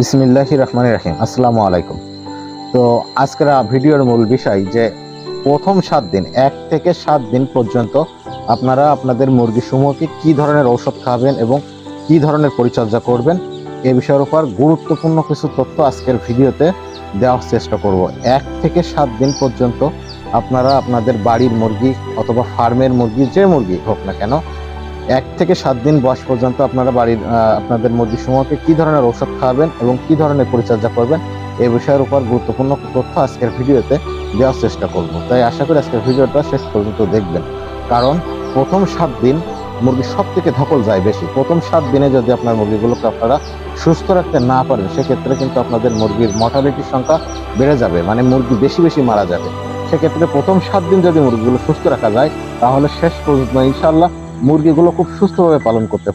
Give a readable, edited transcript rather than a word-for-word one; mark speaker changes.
Speaker 1: বিসমিল্লাহির রহমানির রহিম। আসসালামু আলাইকুম। তো আজকের ভিডিওর মূল বিষয় যে প্রথম 7 দিন 1 থেকে 7 দিন পর্যন্ত আপনারা আপনাদের মুরগি সমূহকে কি ধরনের ঔষধ খাওয়াবেন এবং কি ধরনের পরিচর্যা করবেন এ বিষয়ের উপর গুরুত্বপূর্ণ কিছু তথ্য আজকের ভিডিওতে দেওয়ার চেষ্টা করব। 1 থেকে 7 দিন পর্যন্ত আপনারা আপনাদের বাড়ির মুরগি অথবা ফার্মের মুরগি, যে মুরগি হোক না কেন, 1 থেকে 7 দিন বয়স পর্যন্ত আপনারা বাড়ির আপনাদের মুরগি সমূহকে কি ধরনের ঔষধ খাওয়াবেন এবং কি ধরনের পরিচর্যা করবেন এই বিষয়ের উপর গুরুত্বপূর্ণ তথ্য আজকের ভিডিওতে দেওয়ার চেষ্টা করব। তাই আশা করি আজকের ভিডিওটা শেষ পর্যন্ত দেখবেন, কারণ প্রথম 7 দিন মুরগি সব থেকে ধকল যায় বেশি। প্রথম 7 দিনে যদি আপনার মুরগিগুলোকে আপনারা সুস্থ রাখতে না পারেন, সেক্ষেত্রে কিন্তু আপনাদের মুরগির মর্টালিটির সংখ্যা বেড়ে যাবে, মানে মুরগি বেশি বেশি মারা যাবে। সেক্ষেত্রে প্রথম 7 দিন যদি মুরগিগুলো সুস্থ রাখা যায়, তাহলে শেষ পর্যন্ত ইনশাআল্লাহ মুরগিগুলো খুব সুস্থভাবে পালন করতে পারে।